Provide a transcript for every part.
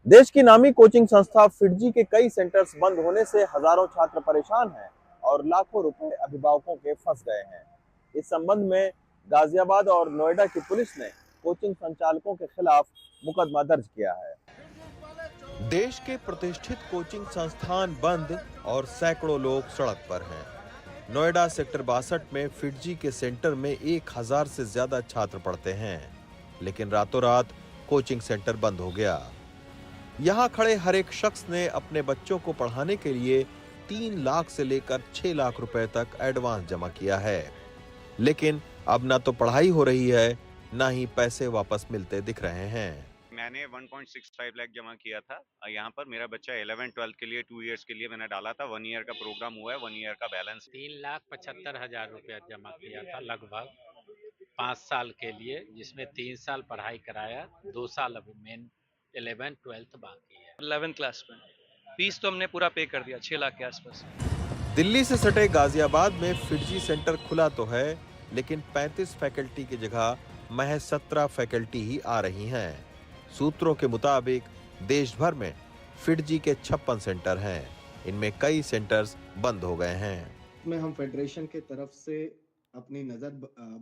देश की नामी कोचिंग संस्था फिटजी के कई सेंटर्स बंद होने से हजारों छात्र परेशान हैं और लाखों रुपए अभिभावकों के फंस गए हैं। इस संबंध में गाजियाबाद और नोएडा की पुलिस ने कोचिंग संचालकों के खिलाफ मुकदमा दर्ज किया है। देश के प्रतिष्ठित कोचिंग संस्थान बंद और सैकड़ों लोग सड़क पर हैं। नोएडा सेक्टर 62 में फिटजी के सेंटर में 1000 से ज्यादा छात्र पढ़ते हैं, लेकिन रातों रात कोचिंग सेंटर बंद हो गया। यहाँ खड़े हर एक शख्स ने अपने बच्चों को पढ़ाने के लिए 3 लाख से लेकर 6 लाख रुपए तक एडवांस जमा किया है, लेकिन अब ना तो पढ़ाई हो रही है, ना ही पैसे वापस मिलते दिख रहे हैं। मैंने 1.65 लाख जमा किया था। यहाँ पर मेरा बच्चा 11-12 के लिए 2 इयर्स के लिए मैंने डाला था। 1 ईयर का प्रोग्राम हुआ है, 1 ईयर का बैलेंस 3,75,000 रुपया जमा किया था लगभग 5 साल के लिए, जिसमें 3 साल पढ़ाई कराया, 2 साल अभी मेन 11-12 बाकी है। 11 क्लास में फीस तो हमने पूरा पे कर दिया 6 लाख के आसपास। दिल्ली से सटे गाजियाबाद में फिटजी सेंटर खुला तो है, लेकिन 35 फैकल्टी की जगह महज 17 फैकल्टी ही आ रही हैं। सूत्रों के मुताबिक देश भर में फिटजी के 56 सेंटर हैं, इनमें कई सेंटर्स बंद हो गए हैं। में हम फेडरेशन के तरफ से अपनी नजर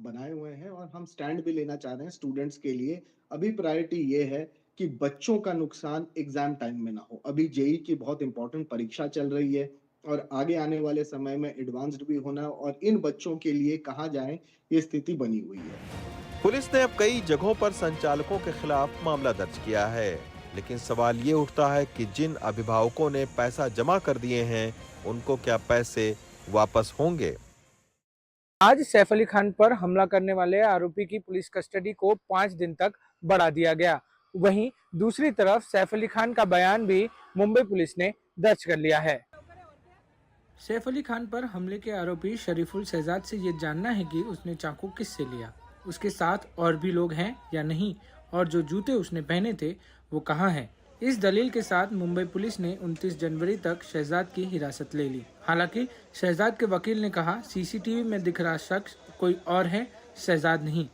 बनाए हुए हैं और हम स्टैंड भी लेना चाह रहे हैं स्टूडेंट्स के लिए। अभी प्रायोरिटी ये है कि बच्चों का नुकसान एग्जाम टाइम में ना हो। अभी जेई की बहुत इंपॉर्टेंट परीक्षा चल रही है और आगे आने वाले समय में एडवांस्ड भी होना, और इन बच्चों के लिए कहाँ जाएं ये स्थिति बनी हुई है। पुलिस ने अब कई जगहों पर संचालकों के खिलाफ मामला दर्ज किया है, लेकिन सवाल ये उठता है कि जिन अभिभावकों ने पैसा जमा कर दिए हैं, उनको क्या पैसे वापस होंगे? आज सैफ अली खान पर हमला करने वाले आरोपी की पुलिस कस्टडी को 5 दिन तक बढ़ा दिया गया। वहीं दूसरी तरफ सैफ अली खान का बयान भी मुंबई पुलिस ने दर्ज कर लिया है। सैफ अली खान पर हमले के आरोपी शरीफुल शहजाद से ये जानना है कि उसने चाकू किससे लिया, उसके साथ और भी लोग हैं या नहीं, और जो जूते उसने पहने थे वो कहाँ हैं। इस दलील के साथ मुंबई पुलिस ने 29 जनवरी तक शहजाद की हिरासत ले ली। हालांकि शहजाद के वकील ने कहा, सीसीटीवी में दिख रहा शख्स कोई और है, शहजाद नहीं।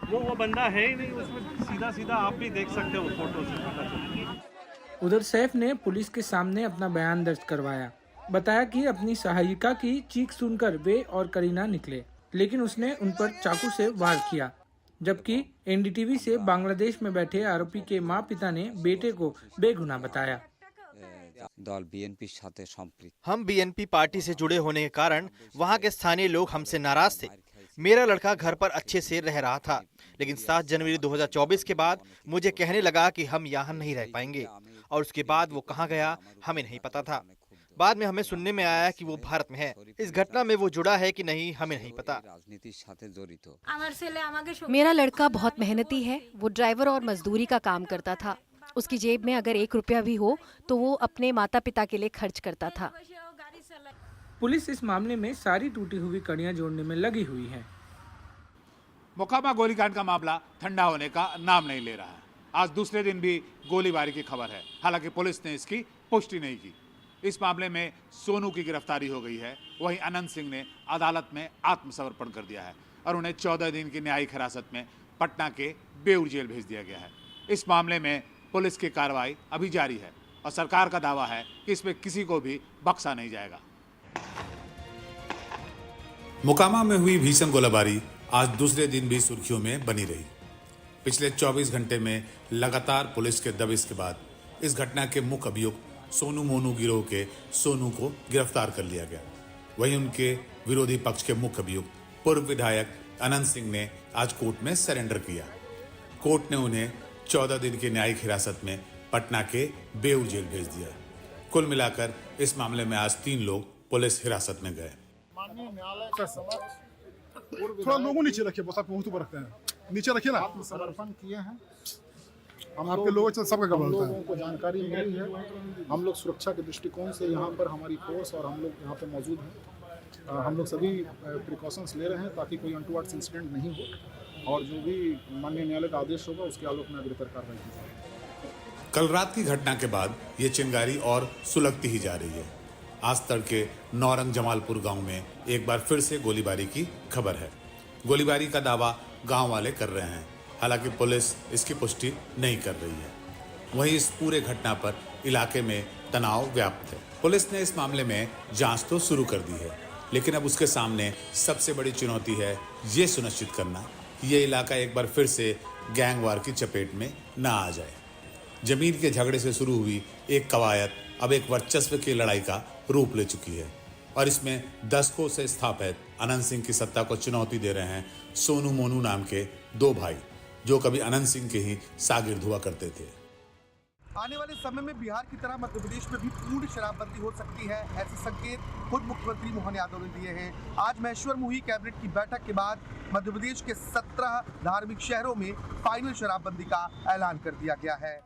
वो बंदा है ही नहीं, उसमें सीधा सीधा आप भी देख सकते हो फोटो से पता चलता। उधर सैफ ने पुलिस के सामने अपना बयान दर्ज करवाया। बताया कि अपनी सहायिका की चीख सुनकर वे और करीना निकले, लेकिन उसने उन पर चाकू से वार किया। जबकि एनडीटीवी से बांग्लादेश में बैठे आरोपी के माँ पिता ने बेटे को बेगुनाह बताया। दल बीएनपी साथे संपृक्त। हम बीएनपी पार्टी से जुड़े होने के कारण वहां के स्थानीय लोग हमसे नाराज थे। मेरा लड़का घर पर अच्छे से रह रहा था, लेकिन 7 जनवरी 2024 के बाद मुझे कहने लगा कि हम यहाँ नहीं रह पाएंगे, और उसके बाद वो कहाँ गया हमें नहीं पता था। बाद में हमें सुनने में आया कि वो भारत में है। इस घटना में वो जुड़ा है कि नहीं हमें नहीं पता। मेरा लड़का बहुत मेहनती है। वो ड्राइवर और मजदूरी का काम करता था। उसकी जेब में अगर 1 रुपया भी हो तो वो अपने माता पिता के लिए खर्च करता था। पुलिस इस मामले में सारी टूटी हुई कड़ियां जोड़ने में लगी हुई है। मोकामा गोलीकांड का मामला ठंडा होने का नाम नहीं ले रहा है। आज दूसरे दिन भी गोलीबारी की खबर है। हालांकि पुलिस ने इसकी पुष्टि नहीं की। इस मामले में सोनू की गिरफ्तारी हो गई है। वहीं अनंत सिंह ने अदालत में आत्मसमर्पण कर दिया है और उन्हें 14 दिन की न्यायिक हिरासत में पटना के बेऊर जेल भेज दिया गया है। इस मामले में पुलिस की कार्रवाई अभी जारी है और सरकार का दावा है कि इसमें किसी को भी बख्शा नहीं जाएगा। मोकामा में हुई भीषण गोलीबारी आज दूसरे दिन भी सुर्खियों में बनी रही। पिछले 24 घंटे में लगातार पुलिस के दबिश के बाद इस घटना के मुख्य अभियुक्त सोनू मोनू गिरोह के सोनू को गिरफ्तार कर लिया गया। वहीं उनके विरोधी पक्ष के मुख्य अभियुक्त पूर्व विधायक अनंत सिंह ने आज कोर्ट में सरेंडर किया। कोर्ट ने उन्हें 14 दिन की न्यायिक हिरासत में पटना के बेऊर जेल भेज दिया। कुल मिलाकर इस मामले में आज 3 लोग पुलिस हिरासत में गए। थोड़ा लोगों नीचे रखिए, बस आप बहुत ऊपर रखते हैं, नीचे रखिए ना। आत्मसमर्पण किए हैं। हम आपके लोगों से सबका हम लोगों को जानकारी मिली है। हम लोग सुरक्षा के दृष्टिकोण से यहाँ पर हमारी फोर्स और हम लोग यहाँ पे मौजूद हैं। हम लोग सभी प्रिकॉशंस ले रहे हैं ताकि कोई अनटूवर्ड्स इंसिडेंट नहीं हो, और जो भी माननीय न्यायालय का आदेश होगा उसके आलोक में बेहतर कार्रवाई की जाएगी। कल रात की घटना के बाद ये चिंगारी और सुलगती ही जा रही है। आज तड़के नौरंग जमालपुर गांव में एक बार फिर से गोलीबारी की खबर है। गोलीबारी का दावा गांव वाले कर रहे हैं, हालांकि पुलिस इसकी पुष्टि नहीं कर रही है। वहीं इस पूरे घटना पर इलाके में तनाव व्याप्त है। पुलिस ने इस मामले में जांच तो शुरू कर दी है, लेकिन अब उसके सामने सबसे बड़ी चुनौती है ये सुनिश्चित करना कि ये इलाका एक बार फिर से गैंगवार की चपेट में न आ जाए। जमीन के झगड़े से शुरू हुई एक कवायद अब एक वर्चस्व की लड़ाई का रूप ले चुकी है और इसमें दशकों से स्थापित अनंत सिंह की सत्ता को चुनौती दे रहे हैं सोनू मोनू नाम के दो भाई, जो कभी अनंत सिंह के ही शागिर्द हुआ करते थे। आने वाले समय में बिहार की तरह मध्य प्रदेश में भी पूर्ण शराबबंदी हो सकती है, ऐसे संकेत खुद मुख्यमंत्री मोहन यादव ने दिए हैं। आज महेश्वर मुही कैबिनेट की बैठक के बाद मध्य प्रदेश के 17 धार्मिक शहरों में फाइनल शराबबंदी का ऐलान कर दिया गया है।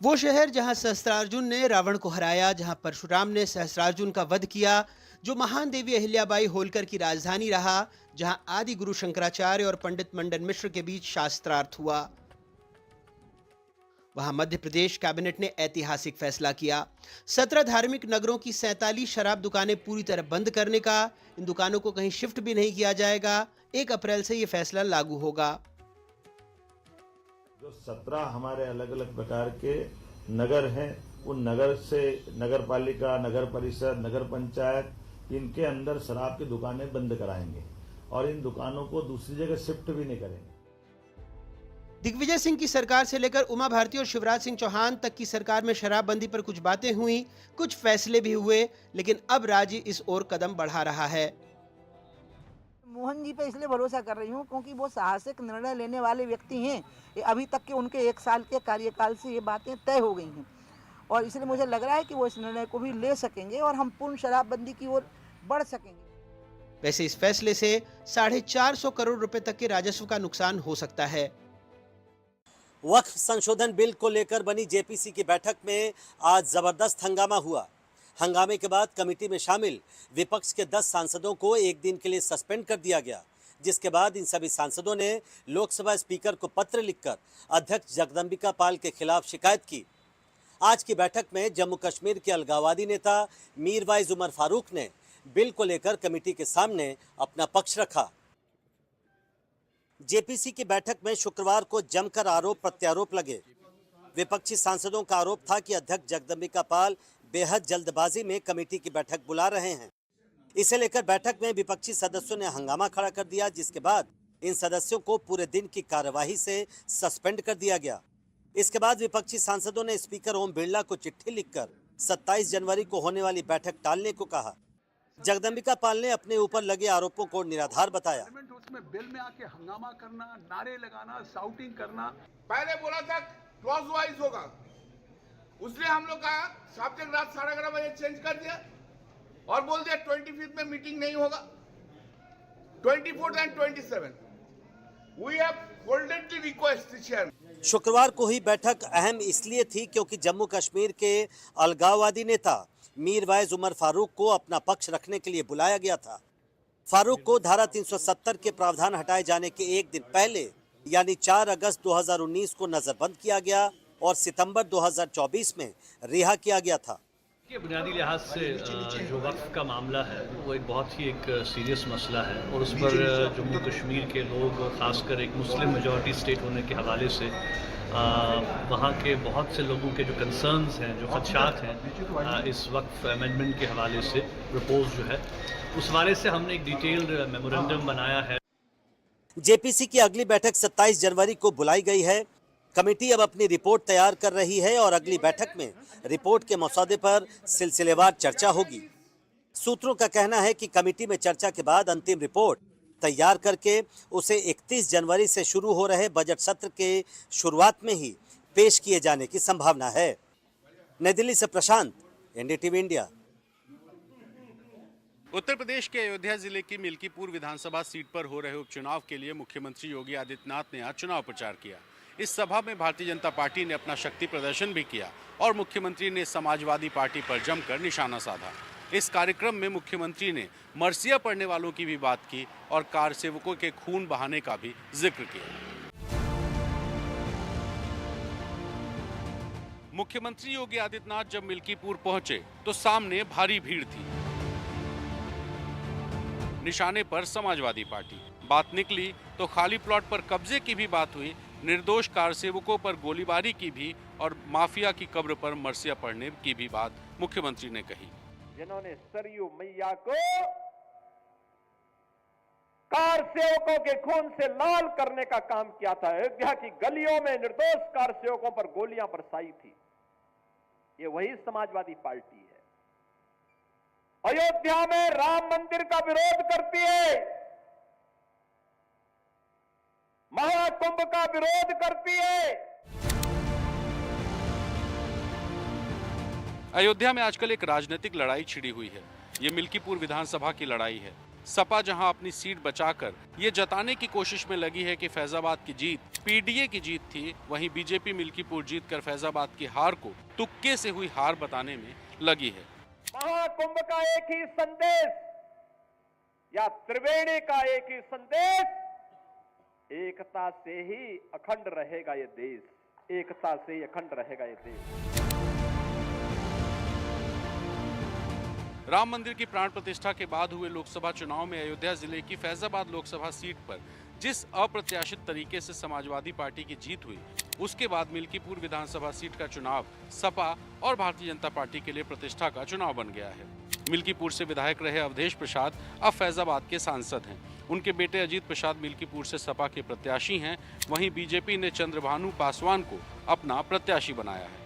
वो शहर जहां सहस्त्रार्जुन ने रावण को हराया, जहां परशुराम ने सहस्त्रार्जुन का वध किया, जो महान देवी अहिल्याबाई होलकर की राजधानी रहा, जहां आदि गुरु शंकराचार्य और पंडित मंडन मिश्र के बीच शास्त्रार्थ हुआ। वहां मध्य प्रदेश कैबिनेट ने ऐतिहासिक फैसला किया। 17 धार्मिक नगरों की 47 शराब दुकानें पूरी तरह बंद करने का। इन दुकानों को कहीं शिफ्ट भी नहीं किया जाएगा। 1 अप्रैल से यह फैसला लागू होगा। जो 17 हमारे अलग अलग प्रकार के नगर हैं, उन नगर से नगर पालिका, नगर परिषद, नगर पंचायत, इनके अंदर शराब की दुकानें बंद कराएंगे और इन दुकानों को दूसरी जगह शिफ्ट भी नहीं करेंगे। दिग्विजय सिंह की सरकार से लेकर उमा भारती और शिवराज सिंह चौहान तक की सरकार में शराबबंदी पर कुछ बातें हुई, कुछ फैसले भी हुए, लेकिन अब राज्य इस ओर कदम बढ़ा रहा है। मोहन जी पे इसलिए भरोसा कर रही हूँ क्योंकि वो साहसिक निर्णय लेने वाले व्यक्ति हैं। अभी तक के उनके 1 साल के कार्यकाल से ये बातें तय हो गई हैं और इसलिए मुझे लग रहा है कि वो इस निर्णय को भी ले सकेंगे और हम पूर्ण शराबबंदी की ओर बढ़ सकेंगे। वैसे इस फैसले से 450 करोड़ रुपए तक के राजस्व का नुकसान हो सकता है। वक्फ संशोधन बिल को लेकर बनी जेपीसी की बैठक में आज जबरदस्त हंगामा हुआ। हंगामे के बाद कमेटी में शामिल विपक्ष के 10 सांसदों को 1 दिन के लिए सस्पेंड कर दिया गया, जिसके बाद इन सभी सांसदों ने लोकसभा स्पीकर को पत्र लिखकर अध्यक्ष जगदम्बिका पाल के खिलाफ शिकायत की। आज की बैठक में जम्मू कश्मीर के अलगाववादी नेता मीरवाइज उमर फारूक ने बिल को लेकर कमेटी के सामने अपना पक्ष रखा। जेपीसी की बैठक में शुक्रवार को जमकर आरोप प्रत्यारोप लगे। विपक्षी सांसदों का आरोप था कि अध्यक्ष जगदम्बिका पाल बेहद जल्दबाजी में कमेटी की बैठक बुला रहे हैं। इसे लेकर बैठक में विपक्षी सदस्यों ने हंगामा खड़ा कर दिया, जिसके बाद इन सदस्यों को पूरे दिन की कार्यवाही से सस्पेंड कर दिया गया। इसके बाद विपक्षी सांसदों ने स्पीकर ओम बिरला को चिट्ठी लिखकर 27 जनवरी को होने वाली बैठक टालने को कहा। जगदम्बिका पाल ने अपने ऊपर लगे आरोपों को निराधार बताया। उसमें बिल में आके हंगामा करना, नारे लगाना, शाउटिंग करना, पहले बोला था क्लॉज वाइज होगा, उसने हम लोग का सात तक रात 11:30 बजे चेंज कर दिया और बोल दिया 25 में मीटिंग नहीं होगा। 24 and 27 we have folded the request chair. शुक्रवार को ही बैठक अहम इसलिए थी क्योंकि जम्मू कश्मीर के अलगाववादी नेता मीरवाइज उमर फारूक को अपना पक्ष रखने के लिए बुलाया गया था। फारूक को धारा 370 के प्रावधान हटाए जाने के 1 दिन पहले यानी 4 अगस्त 2019 को नजरबंद किया गया और सितंबर 2024 में रिहा किया गया था। बुनियादी लिहाज से जो वक्फ का मामला है वो एक बहुत ही सीरियस मसला है और उस पर जम्मू कश्मीर के लोग, खासकर एक मुस्लिम मेजॉरिटी स्टेट होने के हवाले से वहाँ के बहुत से लोगों के जो कंसर्न्स हैं, जो खदशात हैं इस वक्फ अमेंडमेंट के हवाले से प्रपोज जो है, उस हवाले से हमने एक डिटेल्ड मेमोरेंडम बनाया है। जेपीसी की अगली बैठक 27 जनवरी को बुलाई गई है। कमेटी अब अपनी रिपोर्ट तैयार कर रही है और अगली बैठक में रिपोर्ट के मसौदे पर सिलसिलेवार चर्चा होगी। सूत्रों का कहना है कि कमेटी में चर्चा के बाद अंतिम रिपोर्ट तैयार करके उसे 31 जनवरी से शुरू हो रहे बजट सत्र के शुरुआत में ही पेश किए जाने की संभावना है। नई दिल्ली से प्रशांत, एनडीटीवी इंडिया। उत्तर प्रदेश के अयोध्या जिले की मिल्कीपुर विधानसभा सीट पर हो रहे उपचुनाव के लिए मुख्यमंत्री योगी आदित्यनाथ ने आज चुनाव प्रचार किया। इस सभा में भारतीय जनता पार्टी ने अपना शक्ति प्रदर्शन भी किया और मुख्यमंत्री ने समाजवादी पार्टी पर जमकर निशाना साधा। इस कार्यक्रम में मुख्यमंत्री ने मरसिया पढ़ने वालों की भी बात की और कार सेवकों के खून बहाने का भी जिक्र किया। मुख्यमंत्री योगी आदित्यनाथ जब मिल्कीपुर पहुंचे तो सामने भारी भीड़ थी। निशाने पर समाजवादी पार्टी। बात निकली तो खाली प्लॉट पर कब्जे की भी बात हुई, निर्दोष कार सेवकों पर गोलीबारी की भी और माफिया की कब्र पर मरसिया पड़ने की भी बात मुख्यमंत्री ने कही। जिन्होंने सरयू मैया को कार सेवकों के खून से लाल करने का काम किया था, अयोध्या की गलियों में निर्दोष कार सेवकों पर गोलियां बरसाई थी, ये वही समाजवादी पार्टी है। अयोध्या में राम मंदिर का विरोध करती है, महाकुंभ का विरोध करती है। अयोध्या में आजकल एक राजनीतिक लड़ाई छिड़ी हुई है। ये मिल्कीपुर विधानसभा की लड़ाई है। सपा जहां अपनी सीट बचाकर ये जताने की कोशिश में लगी है कि फैजाबाद की जीत पीडीए की जीत थी, वहीं बीजेपी मिल्कीपुर जीतकर फैजाबाद की हार को तुक्के से हुई हार बताने में लगी है। महाकुंभ का एक ही संदेश या त्रिवेणी का एक ही संदेश, एकता से ही अखंड रहेगा ये देश, एकता से ही अखंड रहेगा ये देश। राम मंदिर की प्राण प्रतिष्ठा के बाद हुए लोकसभा चुनाव में अयोध्या जिले की फैजाबाद लोकसभा सीट पर जिस अप्रत्याशित तरीके से समाजवादी पार्टी की जीत हुई, उसके बाद मिल्कीपुर विधानसभा सीट का चुनाव सपा और भारतीय जनता पार्टी के लिए प्रतिष्ठा का चुनाव बन गया है। मिल्कीपुर से विधायक रहे अवधेश प्रसाद अब फैजाबाद के सांसद हैं। उनके बेटे अजीत प्रसाद मिल्कीपुर से सपा के प्रत्याशी हैं। वहीं बीजेपी ने चंद्रभानु पासवान को अपना प्रत्याशी बनाया है।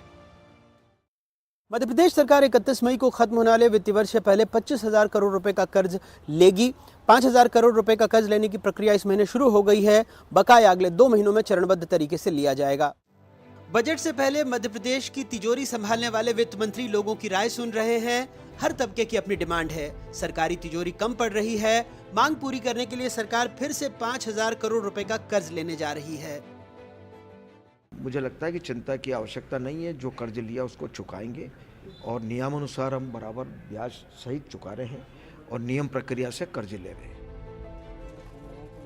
मध्य प्रदेश सरकार 31 मई को खत्म होने वाले वित्तीय वर्ष से पहले 25,000 करोड़ रुपए का कर्ज लेगी। 5,000 करोड़ रुपए का कर्ज लेने की प्रक्रिया इस महीने शुरू हो गई है। बकाया अगले 2 महीनों में चरणबद्ध तरीके से लिया जाएगा। बजट से पहले मध्य प्रदेश की तिजोरी संभालने वाले वित्त मंत्री लोगों की राय सुन रहे हैं। हर तबके की अपनी डिमांड है। सरकारी तिजोरी कम पड़ रही है। मांग पूरी करने के लिए सरकार फिर से 5,000 करोड़ रुपए का कर्ज लेने जा रही है। मुझे लगता है कि चिंता की आवश्यकता नहीं है। जो कर्ज लिया उसको चुकाएंगे और नियमानुसार हम बराबर ब्याज सहित चुका रहे हैं और नियम प्रक्रिया से कर्ज ले रहे हैं।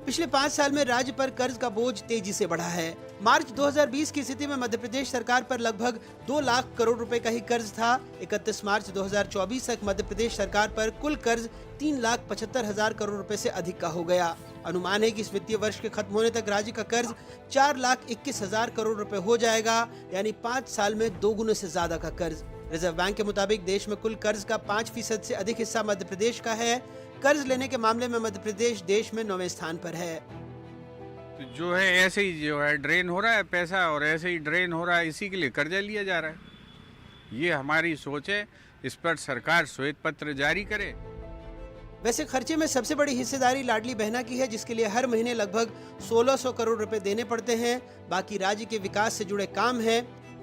पिछले 5 साल में राज्य पर कर्ज का बोझ तेजी से बढ़ा है। मार्च 2020 की स्थिति में मध्य प्रदेश सरकार पर लगभग 2 लाख करोड़ रुपए का ही कर्ज था। 31 मार्च 2024 तक मध्य प्रदेश सरकार पर कुल कर्ज 3,75,000 करोड़ रुपए से अधिक का हो गया। अनुमान है कि इस वित्तीय वर्ष के खत्म होने तक राज्य का कर्ज 4,21,000 करोड़ रुपए हो जाएगा, यानी 5 साल में 2 गुने से ज्यादा का कर्ज। रिजर्व बैंक के मुताबिक देश में कुल कर्ज का 5% से अधिक हिस्सा मध्य प्रदेश का है। कर्ज लेने के मामले में मध्य प्रदेश देश में 9वें स्थान पर है। तो जो है ऐसे ही जो है ड्रेन हो रहा है पैसा, और ऐसे ही ड्रेन हो रहा है, इसी के लिए कर्जा लिया जा रहा है। ये हमारी सोच है। इस पर सरकार श्वेत पत्र जारी करे। वैसे खर्चे में सबसे बड़ी हिस्सेदारी लाडली बहना की है, जिसके लिए हर महीने लगभग 1,600 करोड़ रुपए देने पड़ते हैं। बाकी राज्य के विकास से जुड़े काम है।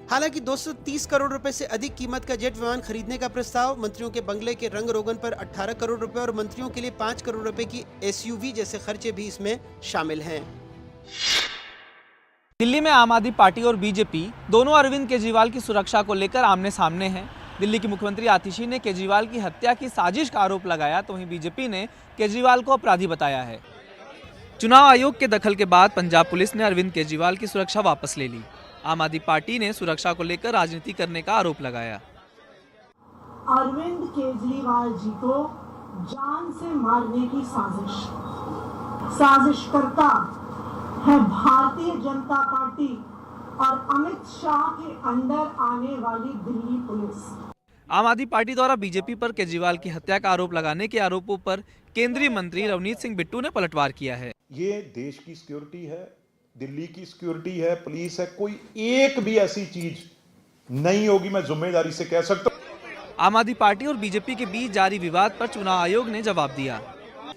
हालांकि 230 करोड़ रुपए से अधिक कीमत का जेट विमान खरीदने का प्रस्ताव, मंत्रियों के बंगले के रंग रोगन पर 18 करोड़ रुपए और मंत्रियों के लिए 5 करोड़ रुपए की SUV जैसे खर्चे भी इसमें शामिल हैं। दिल्ली में आम आदमी पार्टी और बीजेपी दोनों अरविंद केजरीवाल की सुरक्षा को लेकर आमने सामने हैं। दिल्ली की मुख्यमंत्री आतिशी ने केजरीवाल की हत्या की साजिश का आरोप लगाया, तो वहीं बीजेपी ने केजरीवाल को अपराधी बताया है। चुनाव आयोग के दखल के बाद पंजाब पुलिस ने अरविंद केजरीवाल की सुरक्षा वापस ले ली। आम आदमी पार्टी ने सुरक्षा को लेकर राजनीति करने का आरोप लगाया। अरविंद केजरीवाल जी को जान से मारने की साजिशकर्ता है भारतीय जनता पार्टी और अमित शाह के अंडर आने वाली दिल्ली पुलिस। आम आदमी पार्टी द्वारा बीजेपी पर केजरीवाल की हत्या का आरोप लगाने के आरोपों पर केंद्रीय मंत्री रवनीत सिंह बिट्टू ने पलटवार किया है। ये देश की सिक्योरिटी है, दिल्ली की सिक्योरिटी है, पुलिस है, कोई एक भी ऐसी चीज नहीं होगी, मैं जिम्मेदारी से कह सकता हूं। आम आदमी पार्टी और बीजेपी के बीच जारी विवाद पर चुनाव आयोग ने जवाब दिया।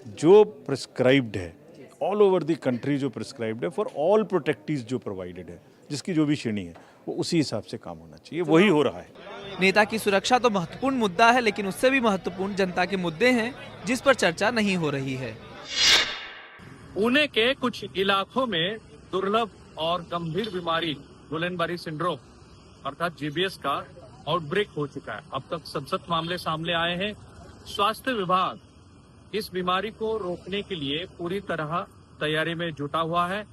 जो प्रिस्क्राइब्ड है ऑल ओवर द कंट्री, जो प्रिस्क्राइब्ड है फॉर ऑल प्रोटेक्टिव्स जो प्रोवाइडेड है, जिसकी जो भी श्रेणी है वो उसी हिसाब से काम होना चाहिए, वही हो रहा है। नेता की सुरक्षा तो महत्वपूर्ण मुद्दा है, लेकिन उससे भी महत्वपूर्ण जनता के मुद्दे हैं जिस पर चर्चा नहीं हो रही है। पुणे के कुछ इलाकों में दुर्लभ और गंभीर बीमारी गुलेनबारी सिंड्रोम अर्थात GBS का आउटब्रेक हो चुका है। अब तक 67 मामले सामने आए हैं। स्वास्थ्य विभाग इस बीमारी को रोकने के लिए पूरी तरह तैयारी में जुटा हुआ है।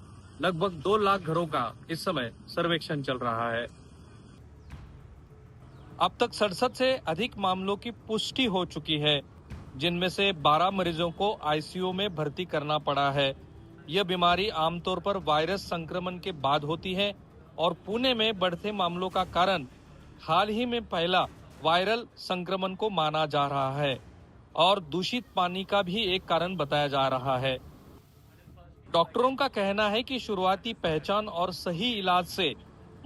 लगभग 2 लाख घरों का इस समय सर्वेक्षण चल रहा है। अब तक 67 से अधिक मामलों की पुष्टि हो चुकी है। जिनमें से 12 मरीजों को आईसीयू में भर्ती करना पड़ा है। यह बीमारी आमतौर पर वायरस संक्रमण के बाद होती है और पुणे में बढ़ते मामलों का कारण हाल ही में पहला वायरल संक्रमण को माना जा रहा है और दूषित पानी का भी एक कारण बताया जा रहा है। डॉक्टरों का कहना है कि शुरुआती पहचान और सही इलाज से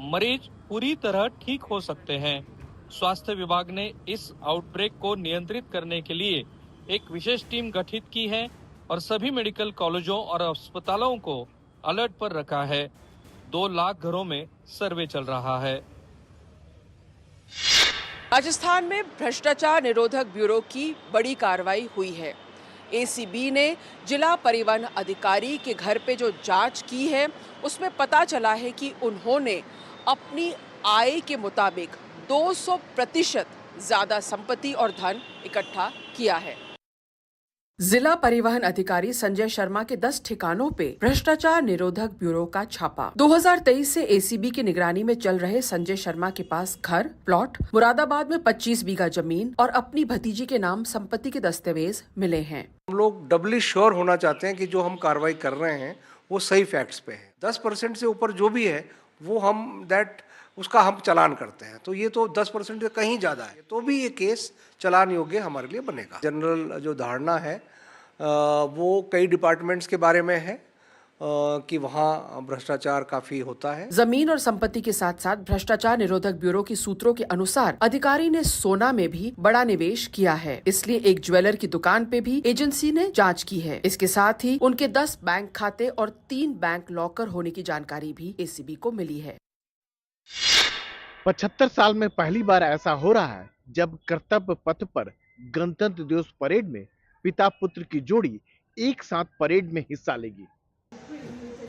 मरीज पूरी तरह ठीक हो सकते हैं। स्वास्थ्य विभाग ने इस आउटब्रेक को नियंत्रित करने के लिए एक विशेष टीम गठित की है और सभी मेडिकल कॉलेजों और अस्पतालों को अलर्ट पर रखा है। 2 लाख घरों में सर्वे चल रहा है। राजस्थान में भ्रष्टाचार निरोधक ब्यूरो की बड़ी कार्रवाई हुई है। एसीबी ने जिला परिवहन अधिकारी के घर पे जो जांच की है उसमें पता चला है कि उन्होंने अपनी आय के मुताबिक 200% ज्यादा संपत्ति और धन इकट्ठा किया है। जिला परिवहन अधिकारी संजय शर्मा के 10 ठिकानों पे भ्रष्टाचार निरोधक ब्यूरो का छापा। 2023 से एसीबी की निगरानी में चल रहे संजय शर्मा के पास घर, प्लॉट, मुरादाबाद में 25 बीघा जमीन और अपनी भतीजी के नाम संपत्ति के दस्तावेज मिले हैं। हम लोग डबली श्योर होना चाहते हैं कि जो हम कार्रवाई कर रहे हैं वो सही फैक्ट्स पे है। 10% से ऊपर जो भी है वो उसका हम चालान करते हैं, तो ये तो 10% से कहीं ज़्यादा है, तो भी ये केस चालान योग्य हमारे लिए बनेगा। जनरल जो धारणा है वो कई डिपार्टमेंट्स के बारे में है कि वहाँ भ्रष्टाचार काफी होता है। जमीन और संपत्ति के साथ साथ भ्रष्टाचार निरोधक ब्यूरो की सूत्रों के अनुसार अधिकारी ने सोना में भी बड़ा निवेश किया है, इसलिए एक ज्वेलर की दुकान पे भी एजेंसी ने जांच की है। इसके साथ ही उनके 10 बैंक खाते और 3 बैंक लॉकर होने की जानकारी भी एसीबी को मिली है। 75 साल में पहली बार ऐसा हो रहा है जब कर्तव्य पथ पर गणतंत्र दिवस परेड में पिता पुत्र की जोड़ी एक साथ परेड में हिस्सा लेगी।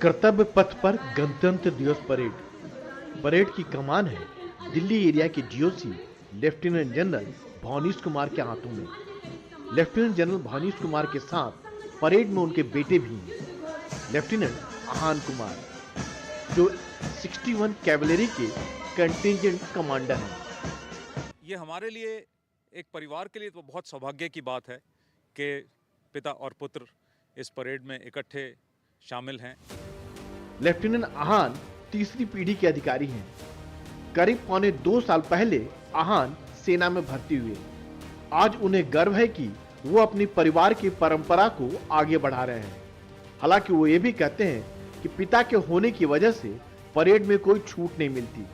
कर्तव्य पथ पर गणतंत्र दिवस परेड की कमान है दिल्ली एरिया के डीओसी लेफ्टिनेंट जनरल भानीश कुमार के हाथों में। लेफ्टिनेंट जनरल भानीश कुमार के साथ परेड में उनके बेटे भी हैं, लेफ्टिनेंट आहान कुमार जो 61 कैवलरी के कंटिंजेंट कमांडर हैं। ये हमारे लिए एक परिवार के लिए तो बहुत सौभाग्य की बात है कि पिता और पुत्र इस परेड में इकट्ठे शामिल हैं। लेफ्टिनेंट आहान तीसरी पीढ़ी के अधिकारी हैं। करीब पौने 2 साल पहले आहान सेना में भर्ती हुए। आज उन्हें गर्व है कि वो अपनी परिवार की परंपरा को आगे बढ़ा रहे हैं। हालांकि वो ये भी कहते हैं कि पिता के होने की वजह से परेड में कोई छूट नहीं मिलती।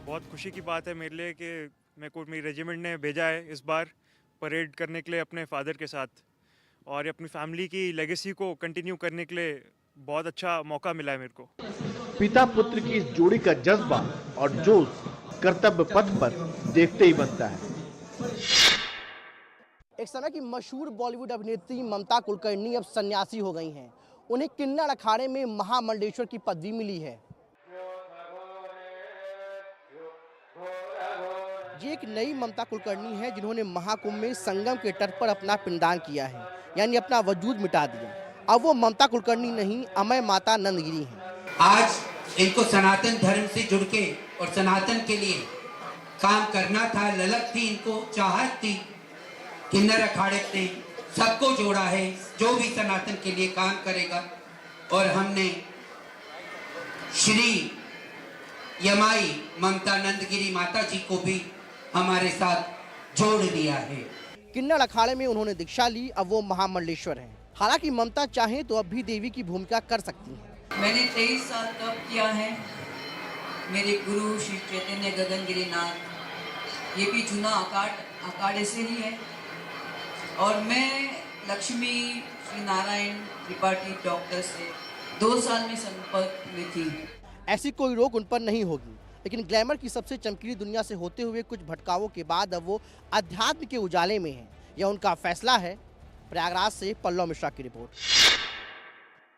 बहुत खुशी की बात है मेरे लिए कि मेरी रेजिमेंट ने भेजा है इस बार परेड करने के लिए अपने फादर के साथ, और अपनी फैमिली की लेगेसी को कंटिन्यू करने के लिए बहुत अच्छा मौका मिला है मेरे को। पिता पुत्र की इस जोड़ी का जज्बा और जोश कर्तव्य पथ पर देखते ही बनता है। एक समय की मशहूर बॉलीवुड अभिनेत्री ममता कुलकर्णी अब सन्यासी हो गई हैं। उन्हें किन्नर अखाड़े में महामंडलेश्वर की पदवी मिली है। ये एक नई ममता कुलकर्णी है जिन्होंने महाकुंभ में संगम के तट पर अपना पिंडदान किया है, यानी अपना वजूद मिटा दिया। अब वो ममता कुलकर्णी नहीं, अमय माता नंदगिरी हैं। आज इनको सनातन धर्म से जुड़ के और सनातन के लिए काम करना था, ललक थी, इनको चाहत थी। किन्नर अखाड़े ने सबको जोड़ा है, जो भी सनातन के लिए काम करेगा, और हमने श्री यमाई ममता नंदगिरी माता जी को भी हमारे साथ जोड़ लिया है। किन्नर अखाड़े में उन्होंने दीक्षा ली, अब वो महामंडलेश्वर हैं। हालांकि ममता चाहे तो अब भी देवी की भूमिका कर सकती हैं। मैंने 23 साल तप किया है। मेरे गुरु श्री चैतन्य गगनगिरी नाथ ये भी चुना अखाड़े से ही है, और मैं लक्ष्मी श्री नारायण त्रिपाठी डॉक्टर से 2 साल में संपर्क में थी। ऐसी कोई रोक उन पर नहीं होगी, लेकिन ग्लैमर की सबसे चमकीली दुनिया से होते हुए कुछ भटकावों के बाद अब वो अध्यात्म के उजाले में हैं। यह उनका फैसला है। प्रयागराज से पल्लव मिश्रा की रिपोर्ट।